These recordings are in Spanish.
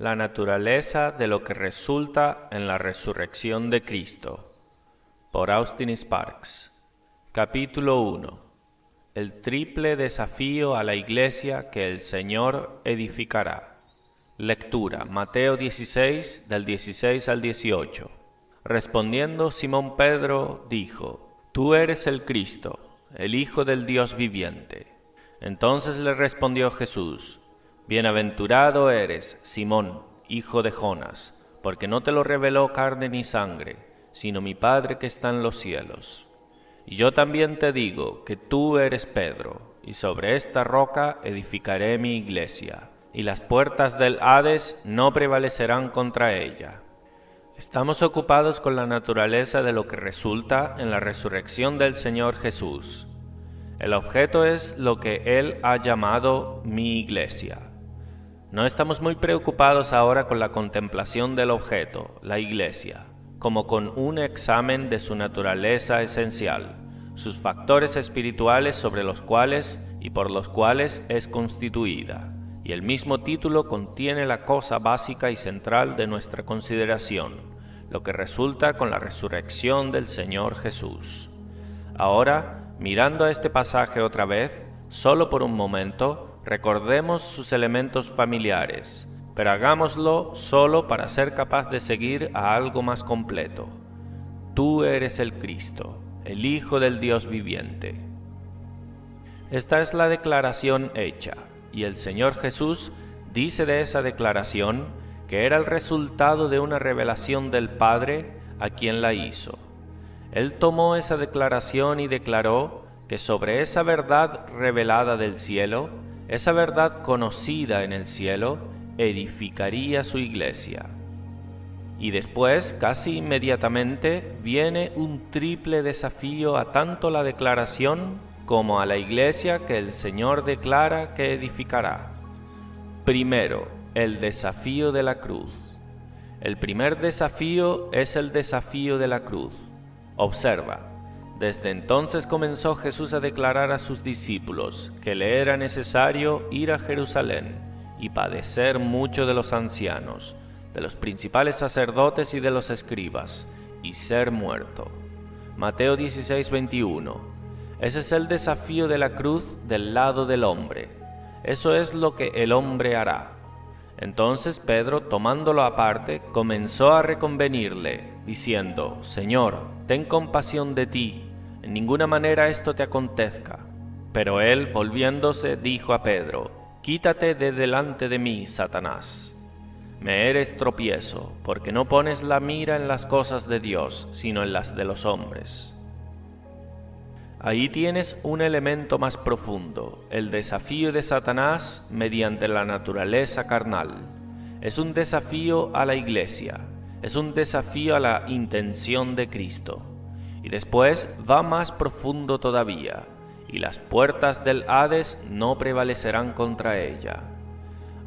la naturaleza de lo que resulta en la resurrección de Cristo. Por Austin Sparks. Capítulo 1. El triple desafío a la iglesia que el Señor edificará. Lectura, Mateo 16, del 16 al 18. Respondiendo Simón Pedro, dijo: Tú eres el Cristo, el Hijo del Dios viviente. Entonces le respondió Jesús: Bienaventurado eres, Simón, hijo de Jonas, porque no te lo reveló carne ni sangre, sino mi Padre que está en los cielos. Y yo también te digo que tú eres Pedro, y sobre esta roca edificaré mi iglesia, y las puertas del Hades no prevalecerán contra ella. Estamos ocupados con la naturaleza de lo que resulta en la resurrección del Señor Jesús. El objeto es lo que Él ha llamado mi iglesia. No estamos muy preocupados ahora con la contemplación del objeto, la iglesia, como con un examen de su naturaleza esencial, sus factores espirituales sobre los cuales y por los cuales es constituida, y el mismo título contiene la cosa básica y central de nuestra consideración, lo que resulta con la resurrección del Señor Jesús. Ahora, mirando a este pasaje otra vez, solo por un momento, recordemos sus elementos familiares, pero hagámoslo solo para ser capaz de seguir a algo más completo. Tú eres el Cristo, el Hijo del Dios viviente. Esta es la declaración hecha, y el Señor Jesús dice de esa declaración que era el resultado de una revelación del Padre a quien la hizo. Él tomó esa declaración y declaró que sobre esa verdad revelada del cielo, esa verdad conocida en el cielo, edificaría su iglesia. Y después, casi inmediatamente, viene un triple desafío a tanto la declaración como a la iglesia que el Señor declara que edificará. Primero, el desafío de la cruz. El primer desafío es el desafío de la cruz. Observa. Desde entonces comenzó Jesús a declarar a sus discípulos que le era necesario ir a Jerusalén y padecer mucho de los ancianos, de los principales sacerdotes y de los escribas, y ser muerto. Mateo 16, 21. Ese es el desafío de la cruz del lado del hombre. Eso es lo que el hombre hará. Entonces Pedro, tomándolo aparte, comenzó a reconvenirle, diciendo: Señor, ten compasión de ti, en ninguna manera esto te acontezca. Pero él, volviéndose, dijo a Pedro: Quítate de delante de mí, Satanás. Me eres tropiezo, porque no pones la mira en las cosas de Dios, sino en las de los hombres. Ahí tienes un elemento más profundo, el desafío de Satanás mediante la naturaleza carnal. Es un desafío a la iglesia, es un desafío a la intención de Cristo. Y después va más profundo todavía, y las puertas del Hades no prevalecerán contra ella.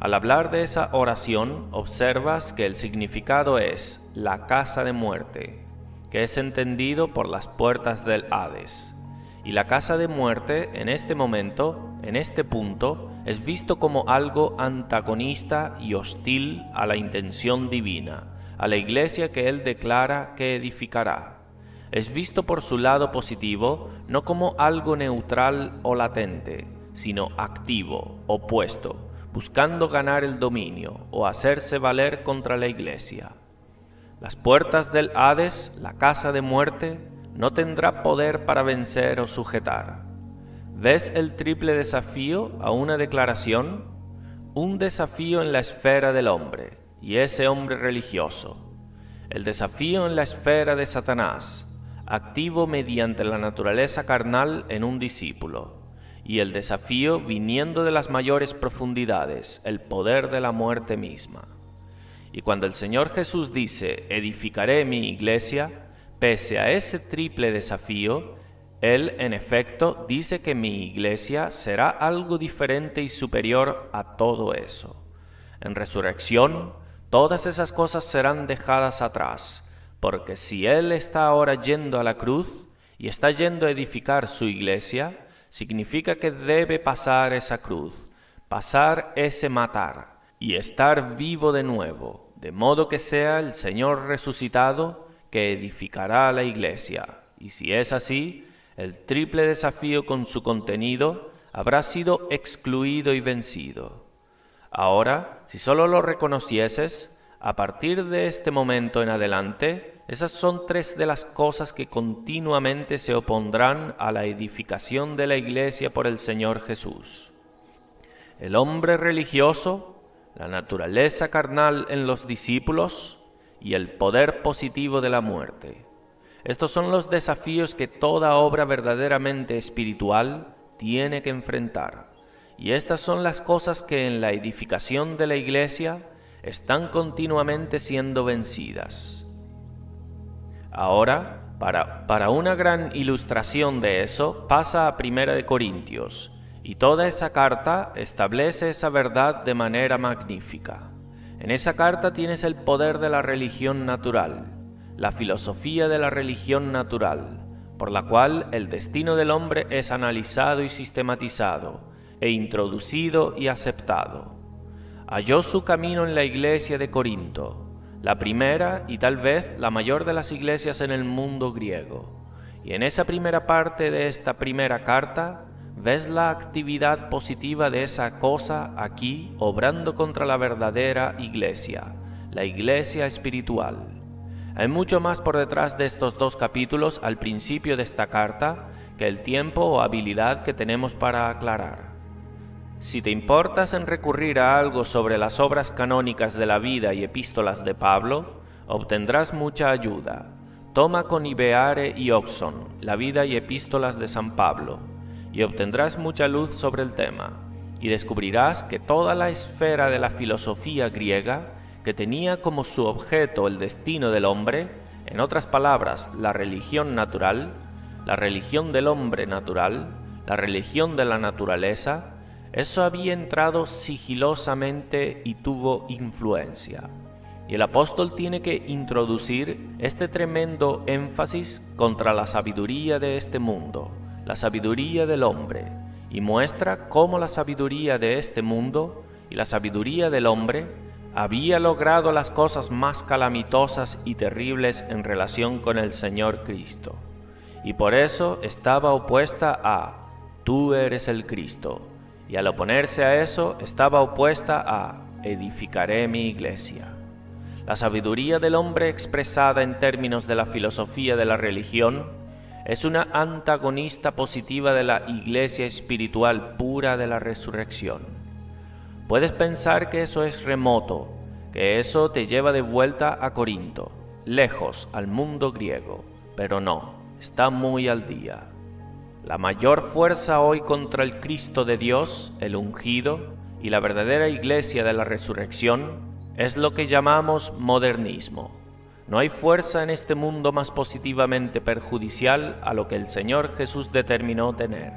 Al hablar de esa oración, observas que el significado es la casa de muerte, que es entendido por las puertas del Hades. Y la casa de muerte, en este momento, en este punto, es visto como algo antagonista y hostil a la intención divina, a la iglesia que él declara que edificará. Es visto por su lado positivo, no como algo neutral o latente, sino activo, opuesto, buscando ganar el dominio o hacerse valer contra la iglesia. Las puertas del Hades, la casa de muerte, no tendrá poder para vencer o sujetar. ¿Ves el triple desafío a una declaración? Un desafío en la esfera del hombre, y ese hombre religioso. El desafío en la esfera de Satanás, activo mediante la naturaleza carnal en un discípulo. Y el desafío viniendo de las mayores profundidades, el poder de la muerte misma. Y cuando el Señor Jesús dice: edificaré mi iglesia, pese a ese triple desafío, Él, en efecto, dice que mi iglesia será algo diferente y superior a todo eso. En resurrección, todas esas cosas serán dejadas atrás, porque si Él está ahora yendo a la cruz y está yendo a edificar su iglesia, significa que debe pasar esa cruz, pasar ese matar, y estar vivo de nuevo, de modo que sea el Señor resucitado que edificará la iglesia. Y si es así, el triple desafío con su contenido habrá sido excluido y vencido. Ahora, si solo lo reconocieses, a partir de este momento en adelante, esas son tres de las cosas que continuamente se opondrán a la edificación de la iglesia por el Señor Jesús: el hombre religioso, la naturaleza carnal en los discípulos y el poder positivo de la muerte. Estos son los desafíos que toda obra verdaderamente espiritual tiene que enfrentar, y estas son las cosas que en la edificación de la iglesia están continuamente siendo vencidas. Ahora, para una gran ilustración de eso, pasa a 1 Corintios, y toda esa carta establece esa verdad de manera magnífica. En esa carta tienes el poder de la religión natural, la filosofía de la religión natural, por la cual el destino del hombre es analizado y sistematizado, e introducido y aceptado. Halló su camino en la iglesia de Corinto, la primera y tal vez la mayor de las iglesias en el mundo griego. Y en esa primera parte de esta primera carta, ves la actividad positiva de esa cosa aquí obrando contra la verdadera iglesia, la iglesia espiritual. Hay mucho más por detrás de estos dos capítulos al principio de esta carta que el tiempo o habilidad que tenemos para aclarar. Si te importas en recurrir a algo sobre las obras canónicas de la vida y epístolas de Pablo, obtendrás mucha ayuda. Toma con Ibeare y Oxon la vida y epístolas de San Pablo, y obtendrás mucha luz sobre el tema, y descubrirás que toda la esfera de la filosofía griega, que tenía como su objeto el destino del hombre, en otras palabras, la religión natural, la religión del hombre natural, la religión de la naturaleza, eso había entrado sigilosamente y tuvo influencia. Y el apóstol tiene que introducir este tremendo énfasis contra la sabiduría de este mundo, la sabiduría del hombre, y muestra cómo la sabiduría de este mundo y la sabiduría del hombre había logrado las cosas más calamitosas y terribles en relación con el Señor Cristo. Y por eso estaba opuesta a «Tú eres el Cristo», y al oponerse a eso estaba opuesta a «Edificaré mi iglesia». La sabiduría del hombre expresada en términos de la filosofía de la religión es una antagonista positiva de la iglesia espiritual pura de la resurrección. Puedes pensar que eso es remoto, que eso te lleva de vuelta a Corinto, lejos al mundo griego, pero no, está muy al día. La mayor fuerza hoy contra el Cristo de Dios, el ungido, y la verdadera iglesia de la resurrección es lo que llamamos modernismo. No hay fuerza en este mundo más positivamente perjudicial a lo que el Señor Jesús determinó tener.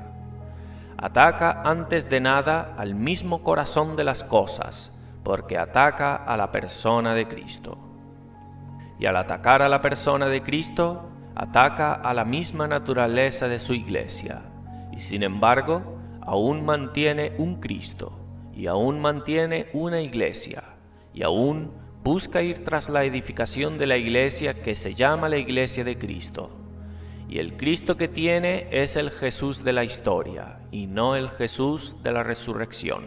Ataca antes de nada al mismo corazón de las cosas, porque ataca a la persona de Cristo. Y al atacar a la persona de Cristo, ataca a la misma naturaleza de su iglesia, y sin embargo, aún mantiene un Cristo, y aún mantiene una iglesia, y aún busca ir tras la edificación de la iglesia que se llama la iglesia de Cristo. Y el Cristo que tiene es el Jesús de la historia, y no el Jesús de la resurrección.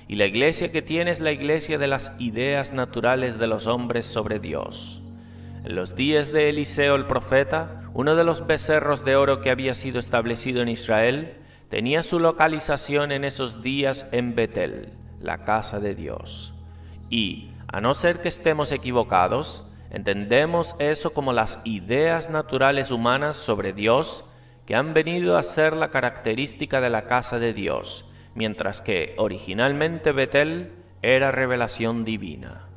Y la iglesia que tiene es la iglesia de las ideas naturales de los hombres sobre Dios. En los días de Eliseo el profeta, uno de los becerros de oro que había sido establecido en Israel, tenía su localización en esos días en Betel, la casa de Dios. Y, a no ser que estemos equivocados, entendemos eso como las ideas naturales humanas sobre Dios que han venido a ser la característica de la casa de Dios, mientras que originalmente Betel era revelación divina.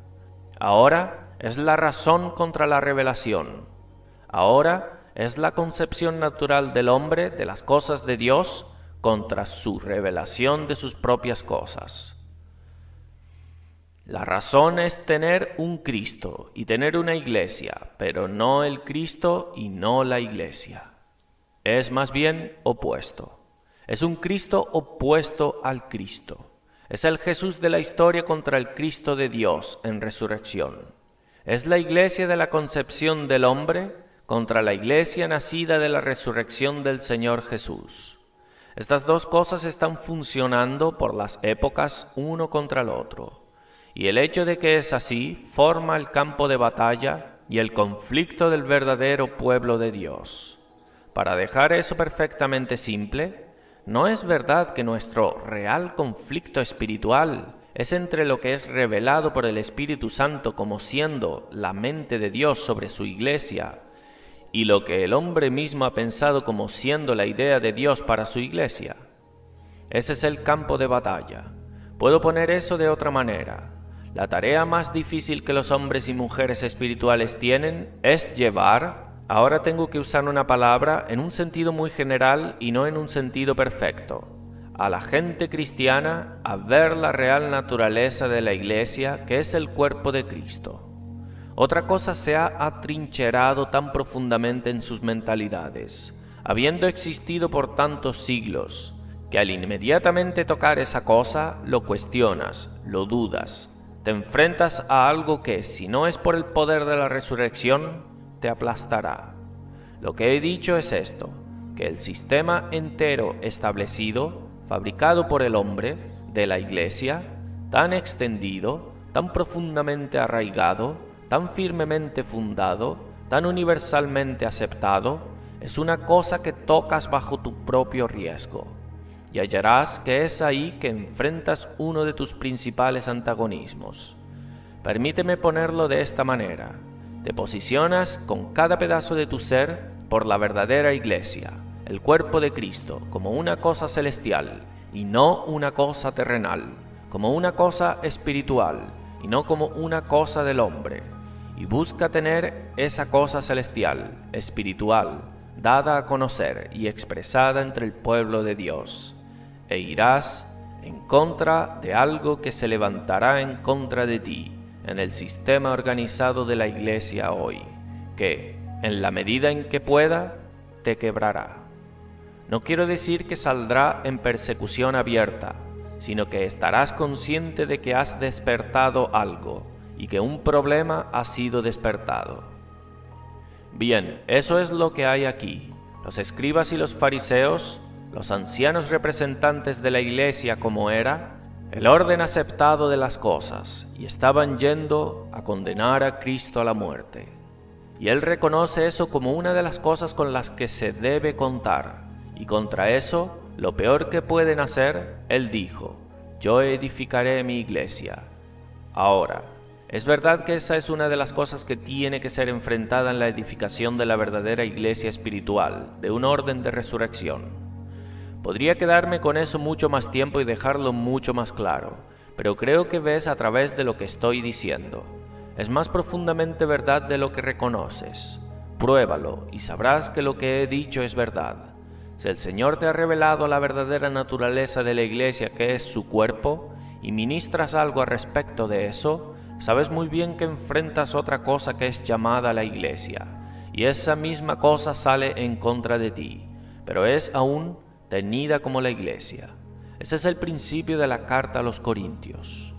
Ahora es la razón contra la revelación. Ahora es la concepción natural del hombre de las cosas de Dios contra su revelación de sus propias cosas. La razón es tener un Cristo y tener una iglesia, pero no el Cristo y no la iglesia. Es más bien opuesto. Es un Cristo opuesto al Cristo. Es el Jesús de la historia contra el Cristo de Dios en resurrección. Es la iglesia de la concepción del hombre contra la iglesia nacida de la resurrección del Señor Jesús. Estas dos cosas están funcionando por las épocas uno contra el otro. Y el hecho de que es así forma el campo de batalla y el conflicto del verdadero pueblo de Dios. Para dejar eso perfectamente simple, no es verdad que nuestro real conflicto espiritual es entre lo que es revelado por el Espíritu Santo como siendo la mente de Dios sobre su iglesia y lo que el hombre mismo ha pensado como siendo la idea de Dios para su iglesia. Ese es el campo de batalla. Puedo poner eso de otra manera. La tarea más difícil que los hombres y mujeres espirituales tienen es llevar. Ahora tengo que usar una palabra en un sentido muy general y no en un sentido perfecto. A la gente cristiana a ver la real naturaleza de la iglesia, que es el cuerpo de Cristo. Otra cosa se ha atrincherado tan profundamente en sus mentalidades, habiendo existido por tantos siglos, que al inmediatamente tocar esa cosa, lo cuestionas, lo dudas, te enfrentas a algo que, si no es por el poder de la resurrección, te aplastará. Lo que he dicho es esto, que el sistema entero establecido, fabricado por el hombre, de la iglesia, tan extendido, tan profundamente arraigado, tan firmemente fundado, tan universalmente aceptado, es una cosa que tocas bajo tu propio riesgo. Y hallarás que es ahí que enfrentas uno de tus principales antagonismos. Permíteme ponerlo de esta manera. Te posicionas con cada pedazo de tu ser por la verdadera iglesia, el cuerpo de Cristo, como una cosa celestial y no una cosa terrenal, como una cosa espiritual y no como una cosa del hombre. Y busca tener esa cosa celestial, espiritual, dada a conocer y expresada entre el pueblo de Dios. E irás en contra de algo que se levantará en contra de ti en el sistema organizado de la iglesia hoy, que, en la medida en que pueda, te quebrará. No quiero decir que saldrá en persecución abierta, sino que estarás consciente de que has despertado algo y que un problema ha sido despertado. Bien, eso es lo que hay aquí. Los escribas y los fariseos, los ancianos representantes de la iglesia como era, el orden aceptado de las cosas, y estaban yendo a condenar a Cristo a la muerte. Y él reconoce eso como una de las cosas con las que se debe contar, y contra eso, lo peor que pueden hacer, él dijo: yo edificaré mi iglesia. Ahora, es verdad que esa es una de las cosas que tiene que ser enfrentada en la edificación de la verdadera iglesia espiritual, de un orden de resurrección. Podría quedarme con eso mucho más tiempo y dejarlo mucho más claro, pero creo que ves a través de lo que estoy diciendo. Es más profundamente verdad de lo que reconoces. Pruébalo y sabrás que lo que he dicho es verdad. Si el Señor te ha revelado la verdadera naturaleza de la iglesia, que es su cuerpo, y ministras algo a respecto de eso, sabes muy bien que enfrentas otra cosa que es llamada la iglesia, y esa misma cosa sale en contra de ti, pero es aún tenida como la iglesia. Ese es el principio de la carta a los Corintios.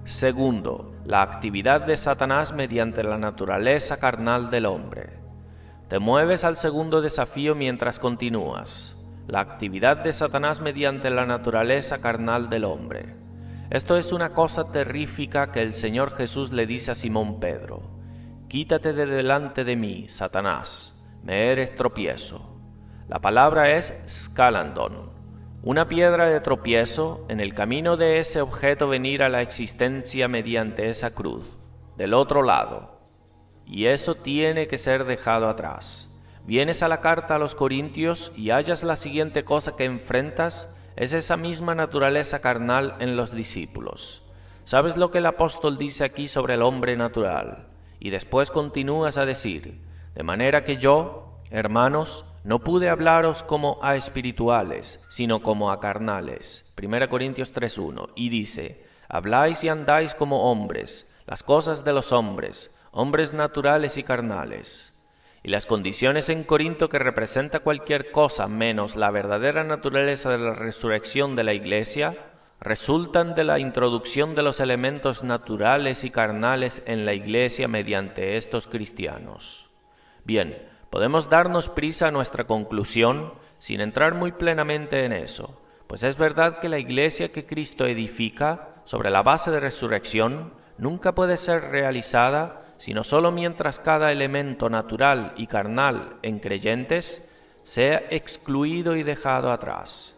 Segundo, la actividad de Satanás mediante la naturaleza carnal del hombre. Te mueves al segundo desafío mientras continúas. La actividad de Satanás mediante la naturaleza carnal del hombre. Esto es una cosa terrífica que el Señor Jesús le dice a Simón Pedro: quítate de delante de mí, Satanás, me eres tropiezo. La palabra es scalandon, una piedra de tropiezo en el camino de ese objeto venir a la existencia mediante esa cruz, del otro lado. Y eso tiene que ser dejado atrás. Vienes a la carta a los Corintios y hallas la siguiente cosa que enfrentas, es esa misma naturaleza carnal en los discípulos. ¿Sabes lo que el apóstol dice aquí sobre el hombre natural? Y después continúas a decir: de manera que yo, hermanos, no pude hablaros como a espirituales, sino como a carnales. 1 Corintios 3:1. Y dice: habláis y andáis como hombres, las cosas de los hombres, hombres naturales y carnales. Y las condiciones en Corinto que representa cualquier cosa menos la verdadera naturaleza de la resurrección de la iglesia, resultan de la introducción de los elementos naturales y carnales en la Iglesia mediante estos cristianos. Bien, podemos darnos prisa a nuestra conclusión sin entrar muy plenamente en eso, pues es verdad que la Iglesia que Cristo edifica sobre la base de resurrección nunca puede ser realizada sino solo mientras cada elemento natural y carnal en creyentes sea excluido y dejado atrás.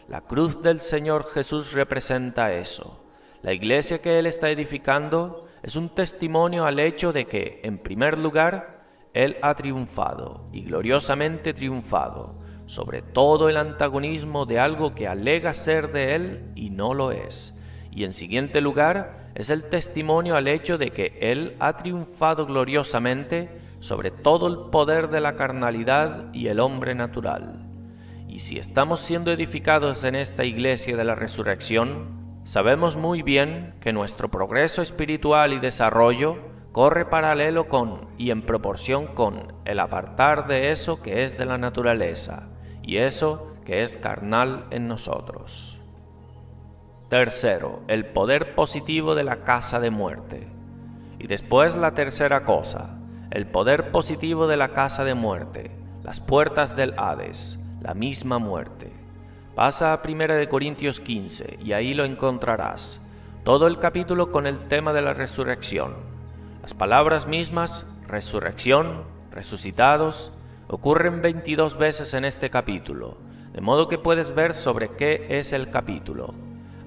La cruz del Señor Jesús representa eso. La iglesia que Él está edificando es un testimonio al hecho de que, en primer lugar, Él ha triunfado, y gloriosamente triunfado, sobre todo el antagonismo de algo que alega ser de Él y no lo es. Y en siguiente lugar, es el testimonio al hecho de que Él ha triunfado gloriosamente sobre todo el poder de la carnalidad y el hombre natural. Y si estamos siendo edificados en esta iglesia de la resurrección, sabemos muy bien que nuestro progreso espiritual y desarrollo corre paralelo con y en proporción con el apartar de eso que es de la naturaleza y eso que es carnal en nosotros. Tercero, el poder positivo de la casa de muerte. Y después la tercera cosa, el poder positivo de la casa de muerte, las puertas del Hades, la misma muerte. Pasa a 1 Corintios 15 y ahí lo encontrarás. Todo el capítulo con el tema de la resurrección. Las palabras mismas, resurrección, resucitados, ocurren 22 veces en este capítulo, de modo que puedes ver sobre qué es el capítulo.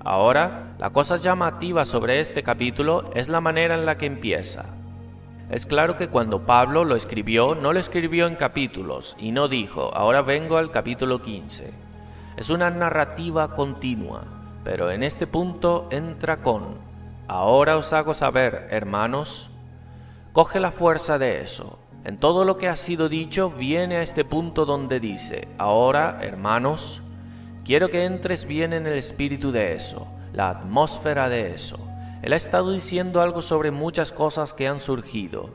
Ahora, la cosa llamativa sobre este capítulo es la manera en la que empieza. Es claro que cuando Pablo lo escribió, no lo escribió en capítulos y no dijo, ahora vengo al capítulo 15. Es una narrativa continua, pero en este punto entra con, ahora os hago saber, hermanos. Coge la fuerza de eso. En todo lo que ha sido dicho viene a este punto donde dice, ahora, hermanos. Quiero que entres bien en el espíritu de eso, la atmósfera de eso. Él ha estado diciendo algo sobre muchas cosas que han surgido,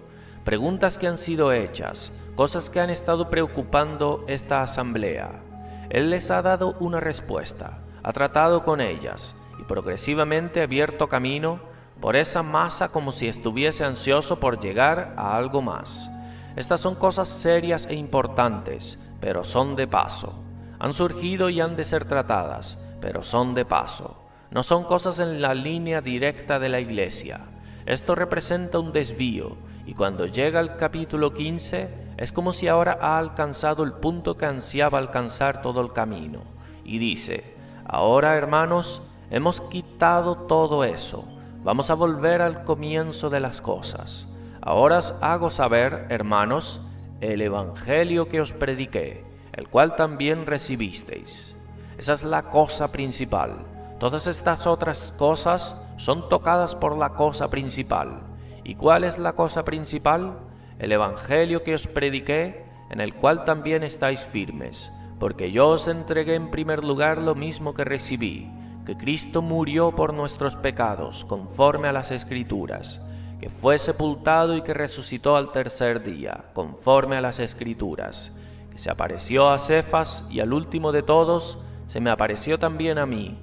preguntas que han sido hechas, cosas que han estado preocupando esta asamblea. Él les ha dado una respuesta, ha tratado con ellas y progresivamente ha abierto camino por esa masa como si estuviese ansioso por llegar a algo más. Estas son cosas serias e importantes, pero son de paso. Han surgido y han de ser tratadas, pero son de paso. No son cosas en la línea directa de la iglesia. Esto representa un desvío, y cuando llega al capítulo 15, es como si ahora ha alcanzado el punto que ansiaba alcanzar todo el camino. Y dice, ahora hermanos, hemos quitado todo eso. Vamos a volver al comienzo de las cosas. Ahora os hago saber, hermanos, el evangelio que os prediqué, el cual también recibisteis. Esa es la cosa principal. Todas estas otras cosas son tocadas por la cosa principal. ¿Y cuál es la cosa principal? El evangelio que os prediqué, en el cual también estáis firmes, porque yo os entregué en primer lugar lo mismo que recibí, que Cristo murió por nuestros pecados, conforme a las Escrituras, que fue sepultado y que resucitó al tercer día, conforme a las Escrituras, que se apareció a Cefas y al último de todos se me apareció también a mí.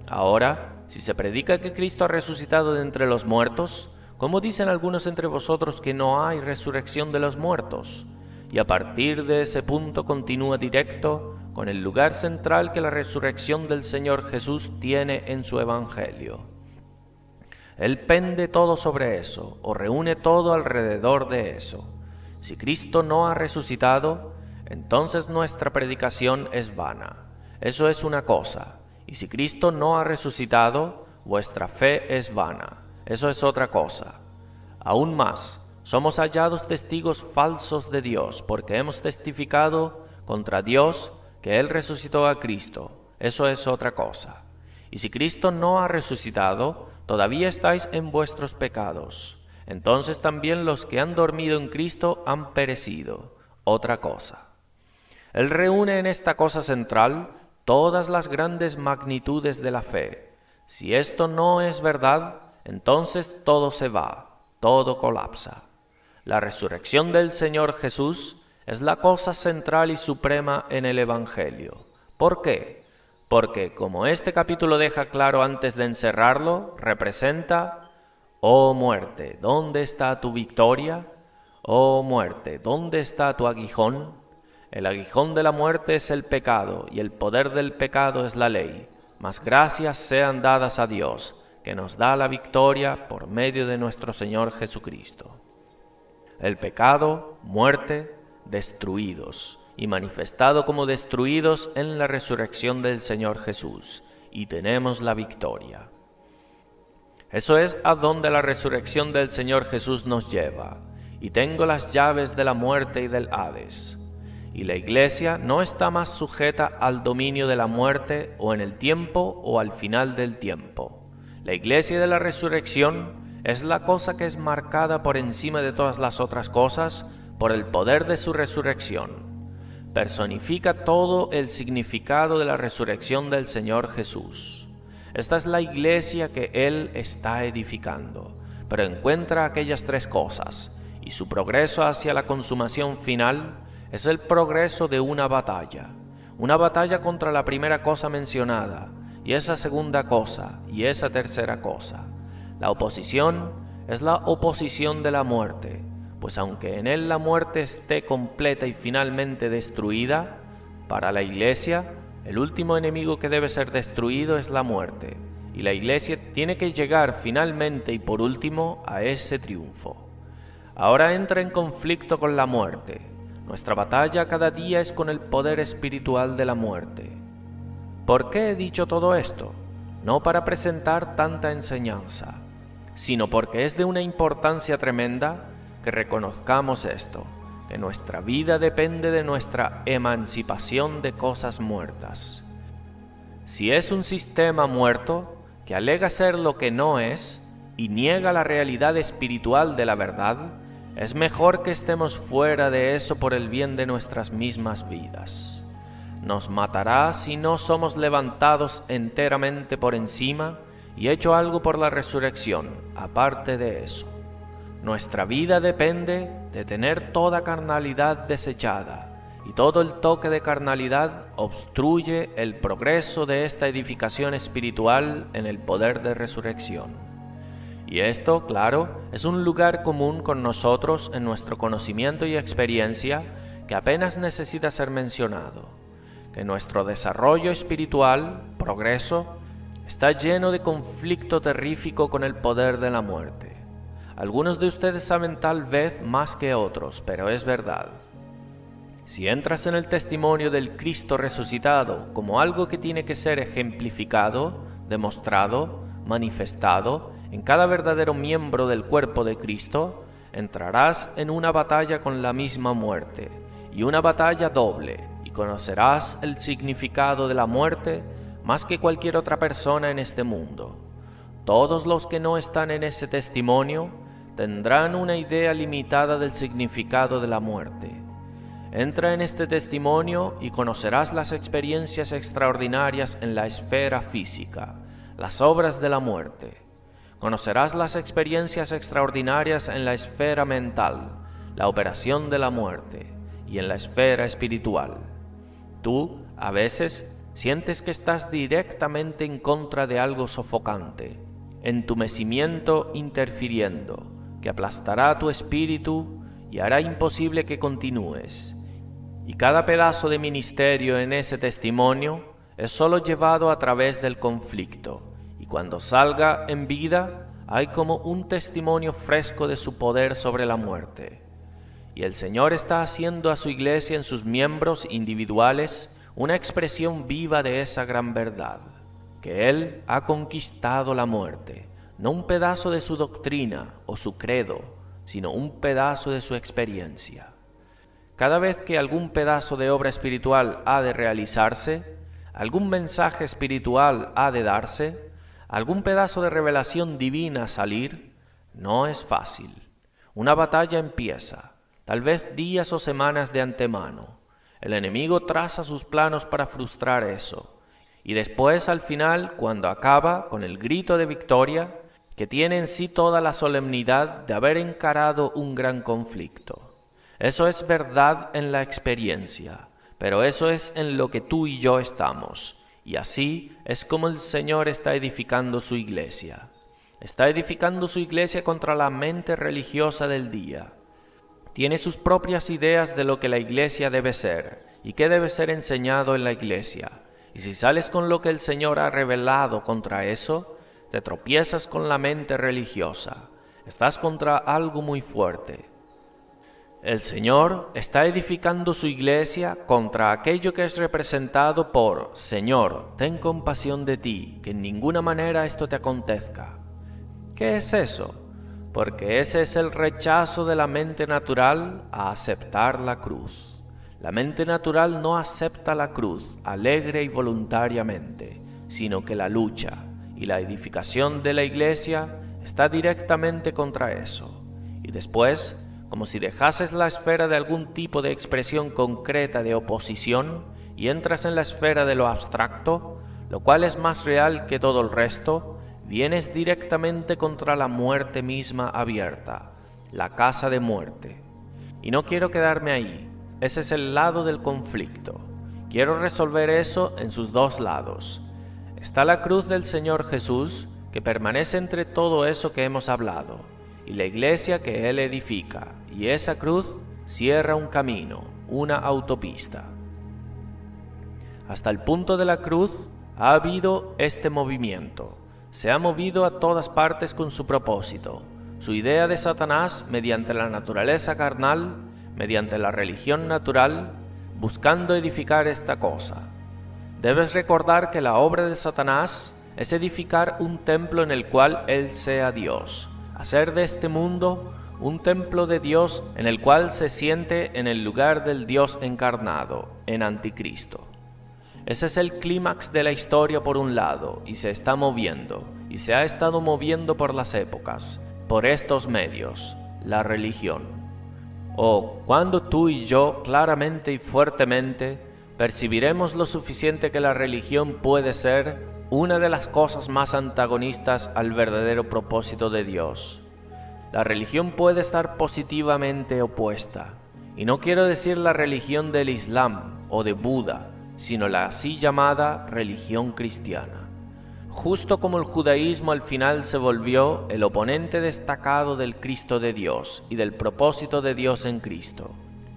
Ahora, si se predica que Cristo ha resucitado de entre los muertos, ¿cómo dicen algunos entre vosotros que no hay resurrección de los muertos? Y a partir de ese punto continúa directo con el lugar central que la resurrección del Señor Jesús tiene en su Evangelio. Él pende todo sobre eso, o reúne todo alrededor de eso. Si Cristo no ha resucitado, entonces nuestra predicación es vana. Eso es una cosa. Y si Cristo no ha resucitado, vuestra fe es vana. Eso es otra cosa. Aún más, somos hallados testigos falsos de Dios, porque hemos testificado contra Dios que Él resucitó a Cristo. Eso es otra cosa. Y si Cristo no ha resucitado, todavía estáis en vuestros pecados. Entonces también los que han dormido en Cristo han perecido. Otra cosa. Él reúne en esta cosa central todas las grandes magnitudes de la fe. Si esto no es verdad, entonces todo se va, todo colapsa. La resurrección del Señor Jesús es la cosa central y suprema en el Evangelio. ¿Por qué? Porque, como este capítulo deja claro antes de encerrarlo, representa: «Oh muerte, ¿dónde está tu victoria? Oh muerte, ¿dónde está tu aguijón? El aguijón de la muerte es el pecado, y el poder del pecado es la ley. Mas gracias sean dadas a Dios, que nos da la victoria por medio de nuestro Señor Jesucristo». El pecado, muerte, destruidos, y manifestado como destruidos en la resurrección del Señor Jesús, y tenemos la victoria. Eso es a donde la resurrección del Señor Jesús nos lleva, y tengo las llaves de la muerte y del Hades. Y la Iglesia no está más sujeta al dominio de la muerte o en el tiempo o al final del tiempo. La Iglesia de la resurrección es la cosa que es marcada por encima de todas las otras cosas por el poder de su resurrección. Personifica todo el significado de la resurrección del Señor Jesús. Esta es la iglesia que Él está edificando, pero encuentra aquellas tres cosas, y su progreso hacia la consumación final es el progreso de una batalla contra la primera cosa mencionada, y esa segunda cosa, y esa tercera cosa. La oposición es la oposición de la muerte, pues aunque en él la muerte esté completa y finalmente destruida, para la Iglesia, el último enemigo que debe ser destruido es la muerte, y la Iglesia tiene que llegar finalmente y por último a ese triunfo. Ahora entra en conflicto con la muerte. Nuestra batalla cada día es con el poder espiritual de la muerte. ¿Por qué he dicho todo esto? No para presentar tanta enseñanza, sino porque es de una importancia tremenda que reconozcamos esto, que nuestra vida depende de nuestra emancipación de cosas muertas. Si es un sistema muerto, que alega ser lo que no es, y niega la realidad espiritual de la verdad, es mejor que estemos fuera de eso por el bien de nuestras mismas vidas. Nos matará si no somos levantados enteramente por encima y hecho algo por la resurrección, aparte de eso. Nuestra vida depende de tener toda carnalidad desechada, y todo el toque de carnalidad obstruye el progreso de esta edificación espiritual en el poder de resurrección. Y esto, claro, es un lugar común con nosotros en nuestro conocimiento y experiencia que apenas necesita ser mencionado, que nuestro desarrollo espiritual, progreso, está lleno de conflicto terrífico con el poder de la muerte. Algunos de ustedes saben tal vez más que otros, pero es verdad. Si entras en el testimonio del Cristo resucitado como algo que tiene que ser ejemplificado, demostrado, manifestado en cada verdadero miembro del cuerpo de Cristo, entrarás en una batalla con la misma muerte, y una batalla doble, y conocerás el significado de la muerte más que cualquier otra persona en este mundo. Todos los que no están en ese testimonio tendrán una idea limitada del significado de la muerte. Entra en este testimonio y conocerás las experiencias extraordinarias en la esfera física, las obras de la muerte. Conocerás las experiencias extraordinarias en la esfera mental, la operación de la muerte, y en la esfera espiritual. Tú, a veces, sientes que estás directamente en contra de algo sofocante, entumecimiento interfiriendo, que aplastará tu espíritu y hará imposible que continúes. Y cada pedazo de ministerio en ese testimonio es solo llevado a través del conflicto, y cuando salga en vida hay como un testimonio fresco de su poder sobre la muerte. Y el Señor está haciendo a su iglesia en sus miembros individuales una expresión viva de esa gran verdad, que Él ha conquistado la muerte, no un pedazo de su doctrina o su credo, sino un pedazo de su experiencia. Cada vez que algún pedazo de obra espiritual ha de realizarse, algún mensaje espiritual ha de darse, algún pedazo de revelación divina salir, no es fácil. Una batalla empieza, tal vez días o semanas de antemano. El enemigo traza sus planos para frustrar eso, y después al final, cuando acaba con el grito de victoria, que tiene en sí toda la solemnidad de haber encarado un gran conflicto. Eso es verdad en la experiencia, pero eso es en lo que tú y yo estamos, Y así es como el Señor está edificando su iglesia. Está edificando su iglesia contra la mente religiosa del día. Tiene sus propias ideas de lo que la iglesia debe ser y qué debe ser enseñado en la iglesia. Y si sales con lo que el Señor ha revelado contra eso, te tropiezas con la mente religiosa. Estás contra algo muy fuerte. El Señor está edificando su iglesia contra aquello que es representado por Señor, ten compasión de ti, que en ninguna manera esto te acontezca. ¿Qué es eso? Porque ese es el rechazo de la mente natural a aceptar la cruz. La mente natural no acepta la cruz alegre y voluntariamente, sino que la lucha, y la edificación de la iglesia está directamente contra eso. Y después, como si dejases la esfera de algún tipo de expresión concreta de oposición y entras en la esfera de lo abstracto, lo cual es más real que todo el resto, vienes directamente contra la muerte misma abierta, la casa de muerte. Y no quiero quedarme ahí, ese es el lado del conflicto. Quiero resolver eso en sus dos lados. Está la cruz del Señor Jesús, que permanece entre todo eso que hemos hablado, y la iglesia que Él edifica, y esa cruz cierra un camino, una autopista. Hasta el punto de la cruz ha habido este movimiento. Se ha movido a todas partes con su propósito, su idea de Satanás mediante la naturaleza carnal, mediante la religión natural, buscando edificar esta cosa. Debes recordar que la obra de Satanás es edificar un templo en el cual Él sea Dios, hacer de este mundo un templo de Dios en el cual se siente en el lugar del Dios encarnado, en Anticristo. Ese es el clímax de la historia por un lado, y se está moviendo, y se ha estado moviendo por las épocas, por estos medios, la religión. Cuando tú y yo, claramente y fuertemente, percibiremos lo suficiente que la religión puede ser una de las cosas más antagonistas al verdadero propósito de Dios. La religión puede estar positivamente opuesta, y no quiero decir la religión del Islam o de Buda, sino la así llamada religión cristiana. Justo como el judaísmo al final se volvió el oponente destacado del Cristo de Dios y del propósito de Dios en Cristo.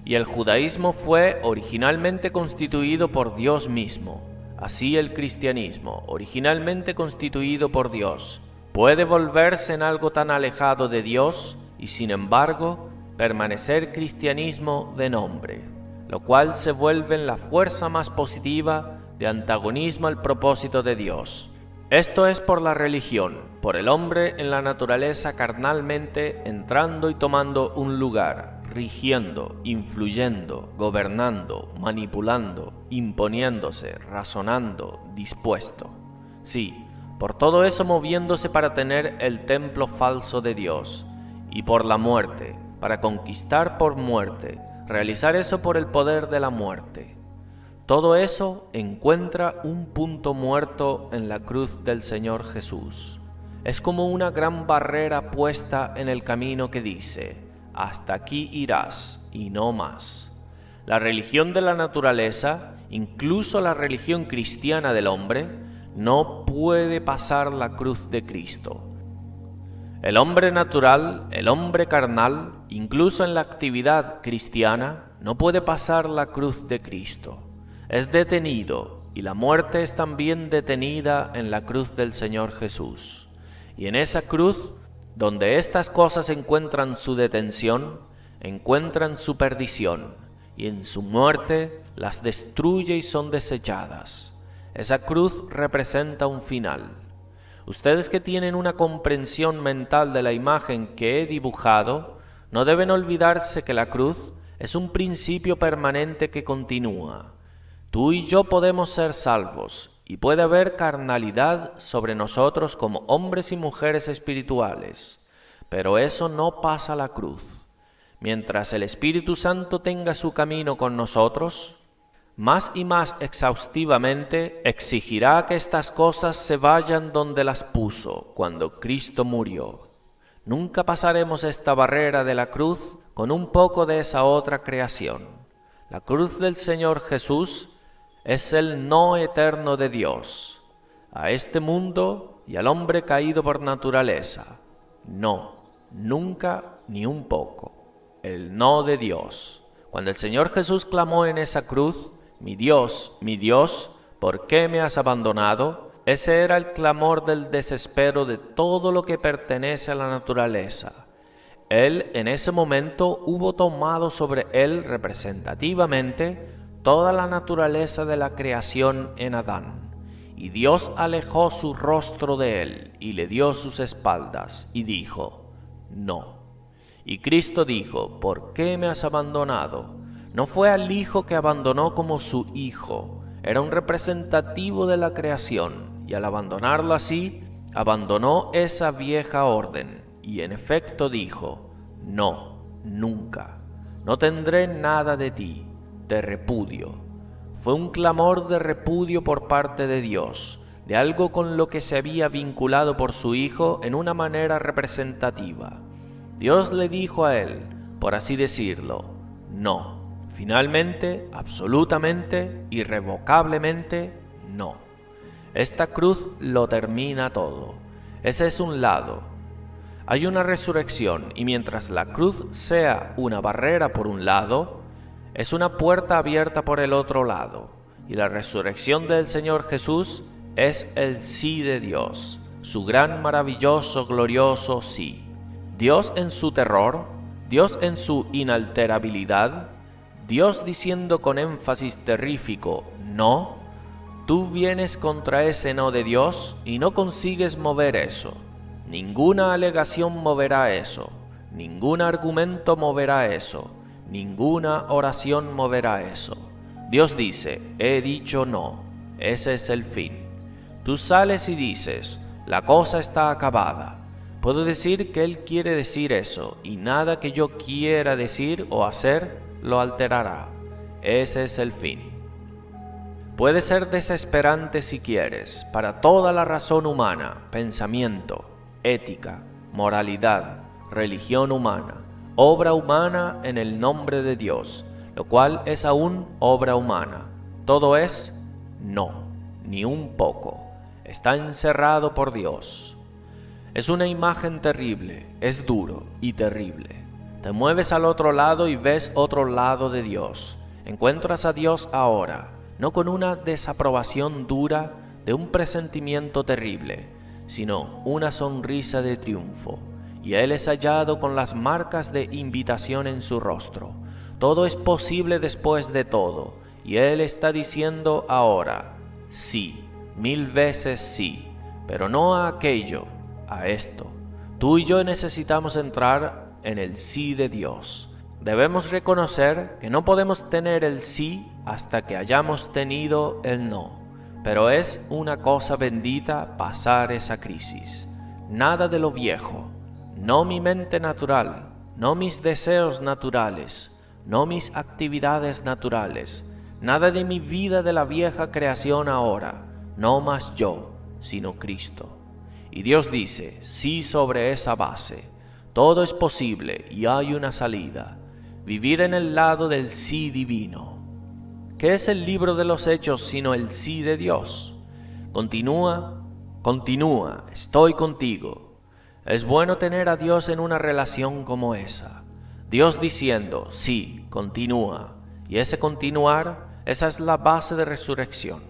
Y el judaísmo fue originalmente constituido por Dios mismo. Así el cristianismo, originalmente constituido por Dios, puede volverse en algo tan alejado de Dios y sin embargo permanecer cristianismo de nombre, lo cual se vuelve en la fuerza más positiva de antagonismo al propósito de Dios. Esto es por la religión, por el hombre en la naturaleza carnalmente entrando y tomando un lugar, rigiendo, influyendo, gobernando, manipulando, imponiéndose, razonando, dispuesto. Sí, por todo eso moviéndose para tener el templo falso de Dios, y por la muerte, para conquistar por muerte, realizar eso por el poder de la muerte. Todo eso encuentra un punto muerto en la cruz del Señor Jesús. Es como una gran barrera puesta en el camino que dice, hasta aquí irás y no más. La religión de la naturaleza, incluso la religión cristiana del hombre, no puede pasar la cruz de Cristo. El hombre natural, el hombre carnal, incluso en la actividad cristiana, no puede pasar la cruz de Cristo. Es detenido, y la muerte es también detenida en la cruz del Señor Jesús. Y en esa cruz, donde estas cosas encuentran su detención, encuentran su perdición, y en su muerte las destruye y son desechadas. Esa cruz representa un final. Ustedes que tienen una comprensión mental de la imagen que he dibujado, no deben olvidarse que la cruz es un principio permanente que continúa. Tú y yo podemos ser salvos, y puede haber carnalidad sobre nosotros como hombres y mujeres espirituales, pero eso no pasa la cruz. Mientras el Espíritu Santo tenga su camino con nosotros, más y más exhaustivamente exigirá que estas cosas se vayan donde las puso cuando Cristo murió. Nunca pasaremos esta barrera de la cruz con un poco de esa otra creación. La cruz del Señor Jesús es el no eterno de Dios. A este mundo y al hombre caído por naturaleza, no, nunca ni un poco. El no de Dios. Cuando el Señor Jesús clamó en esa cruz, mi Dios, ¿por qué me has abandonado? Ese era el clamor del desespero de todo lo que pertenece a la naturaleza. Él en ese momento hubo tomado sobre él representativamente toda la naturaleza de la creación en Adán. Y Dios alejó su rostro de él y le dio sus espaldas y dijo, no. Y Cristo dijo, ¿por qué me has abandonado? No fue al Hijo que abandonó como su Hijo, era un representativo de la creación, y al abandonarlo así, abandonó esa vieja orden, y en efecto dijo, no, nunca, no tendré nada de ti, te repudio. Fue un clamor de repudio por parte de Dios, de algo con lo que se había vinculado por su Hijo en una manera representativa. Dios le dijo a él, por así decirlo, no. Finalmente, absolutamente, irrevocablemente, no. Esta cruz lo termina todo. Ese es un lado. Hay una resurrección y mientras la cruz sea una barrera por un lado, es una puerta abierta por el otro lado. Y la resurrección del Señor Jesús es el sí de Dios, su gran, maravilloso, glorioso sí. Dios en su terror, Dios en su inalterabilidad, Dios diciendo con énfasis terrífico, no, tú vienes contra ese no de Dios y no consigues mover eso. Ninguna alegación moverá eso, ningún argumento moverá eso, ninguna oración moverá eso. Dios dice, he dicho no, ese es el fin. Tú sales y dices, la cosa está acabada. Puedo decir que Él quiere decir eso, y nada que yo quiera decir o hacer lo alterará. Ese es el fin. Puede ser desesperante si quieres, para toda la razón humana, pensamiento, ética, moralidad, religión humana, obra humana en el nombre de Dios, lo cual es aún obra humana. Todo es no, ni un poco. Está encerrado por Dios. Es una imagen terrible, es duro y terrible. Te mueves al otro lado y ves otro lado de Dios. Encuentras a Dios ahora, no con una desaprobación dura de un presentimiento terrible, sino una sonrisa de triunfo. Y Él es hallado con las marcas de invitación en su rostro. Todo es posible después de todo, y Él está diciendo ahora, sí, 1000 veces sí, pero no a aquello, a esto. Tú y yo necesitamos entrar en el sí de Dios. Debemos reconocer que no podemos tener el sí hasta que hayamos tenido el no. Pero es una cosa bendita pasar esa crisis. Nada de lo viejo, no mi mente natural, no mis deseos naturales, no mis actividades naturales, nada de mi vida de la vieja creación ahora, no más yo, sino Cristo. Y Dios dice, sí sobre esa base, todo es posible y hay una salida, vivir en el lado del sí divino. ¿Qué es el libro de los Hechos sino el sí de Dios? Continúa, estoy contigo. Es bueno tener a Dios en una relación como esa. Dios diciendo, sí, continúa. Y ese continuar, esa es la base de resurrección.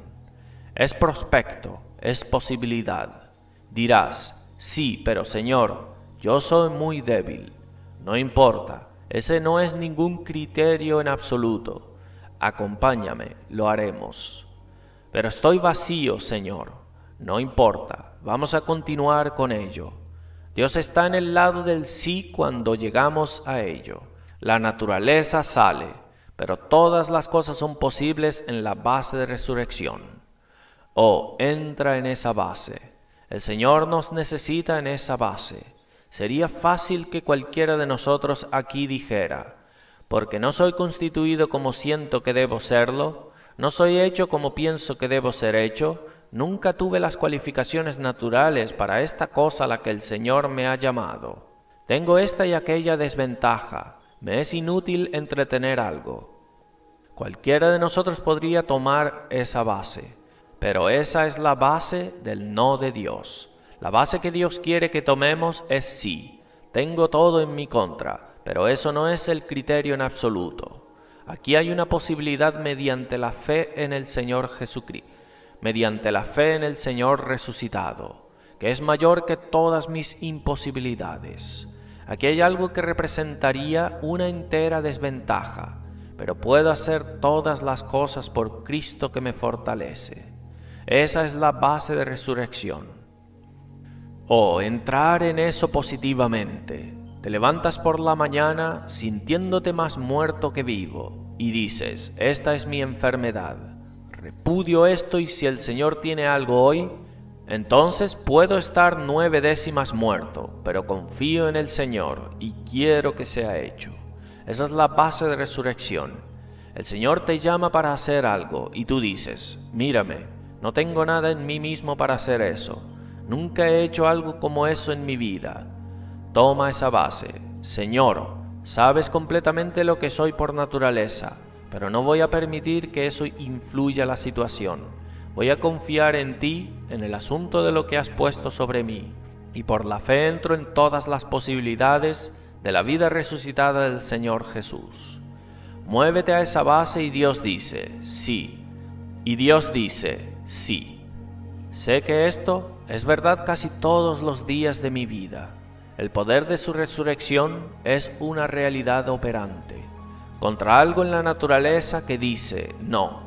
Es prospecto, es posibilidad. Dirás, sí, pero Señor, yo soy muy débil. No importa, ese no es ningún criterio en absoluto. Acompáñame, lo haremos. Pero estoy vacío, Señor. No importa, vamos a continuar con ello. Dios está en el lado del sí cuando llegamos a ello. La naturaleza sale, pero todas las cosas son posibles en la base de resurrección. Oh, entra en esa base. El Señor nos necesita en esa base. Sería fácil que cualquiera de nosotros aquí dijera, porque no soy constituido como siento que debo serlo, no soy hecho como pienso que debo ser hecho, nunca tuve las cualificaciones naturales para esta cosa a la que el Señor me ha llamado. Tengo esta y aquella desventaja, me es inútil entretener algo. Cualquiera de nosotros podría tomar esa base, pero esa es la base del no de Dios. La base que Dios quiere que tomemos es sí, tengo todo en mi contra, pero eso no es el criterio en absoluto. Aquí hay una posibilidad mediante la fe en el Señor Jesucristo, mediante la fe en el Señor resucitado, que es mayor que todas mis imposibilidades. Aquí hay algo que representaría una entera desventaja, pero puedo hacer todas las cosas por Cristo que me fortalece. Esa es la base de resurrección. Entrar en eso positivamente. Te levantas por la mañana sintiéndote más muerto que vivo y dices, esta es mi enfermedad. Repudio esto y si el Señor tiene algo hoy, entonces puedo estar 9 décimas muerto, pero confío en el Señor y quiero que sea hecho. Esa es la base de resurrección. El Señor te llama para hacer algo y tú dices, mírame, no tengo nada en mí mismo para hacer eso. Nunca he hecho algo como eso en mi vida. Toma esa base. Señor, sabes completamente lo que soy por naturaleza, pero no voy a permitir que eso influya la situación. Voy a confiar en ti, en el asunto de lo que has puesto sobre mí, y por la fe entro en todas las posibilidades de la vida resucitada del Señor Jesús. Muévete a esa base y Dios dice, sí. Y Dios dice, sí. Sé que esto es verdad casi todos los días de mi vida. El poder de su resurrección es una realidad operante, contra algo en la naturaleza que dice, no.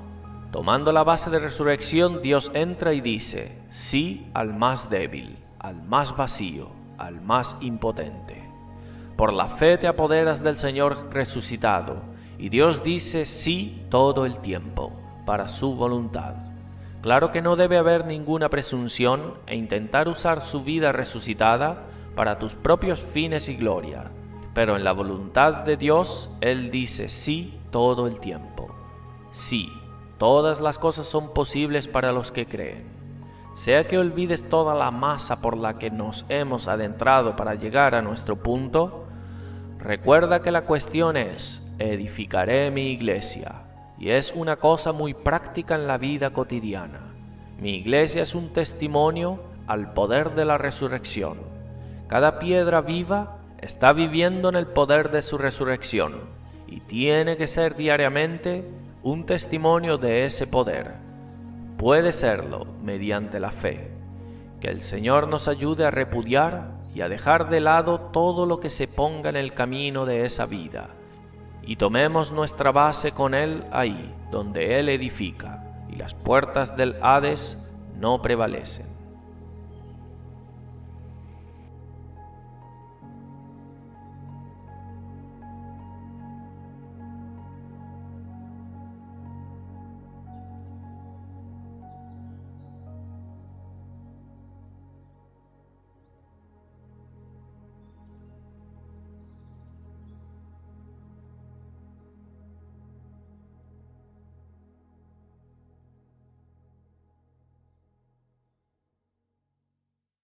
Tomando la base de resurrección, Dios entra y dice, sí al más débil, al más vacío, al más impotente. Por la fe te apoderas del Señor resucitado, y Dios dice sí todo el tiempo, para su voluntad. Claro que no debe haber ninguna presunción e intentar usar su vida resucitada para tus propios fines y gloria, pero en la voluntad de Dios, Él dice sí todo el tiempo. Sí, todas las cosas son posibles para los que creen. Sea que olvides toda la masa por la que nos hemos adentrado para llegar a nuestro punto, recuerda que la cuestión es, edificaré mi iglesia, y es una cosa muy práctica en la vida cotidiana. Mi iglesia es un testimonio al poder de la resurrección. Cada piedra viva está viviendo en el poder de su resurrección, y tiene que ser diariamente un testimonio de ese poder. Puede serlo mediante la fe. Que el Señor nos ayude a repudiar y a dejar de lado todo lo que se ponga en el camino de esa vida, y tomemos nuestra base con Él ahí, donde Él edifica, y las puertas del Hades no prevalecen.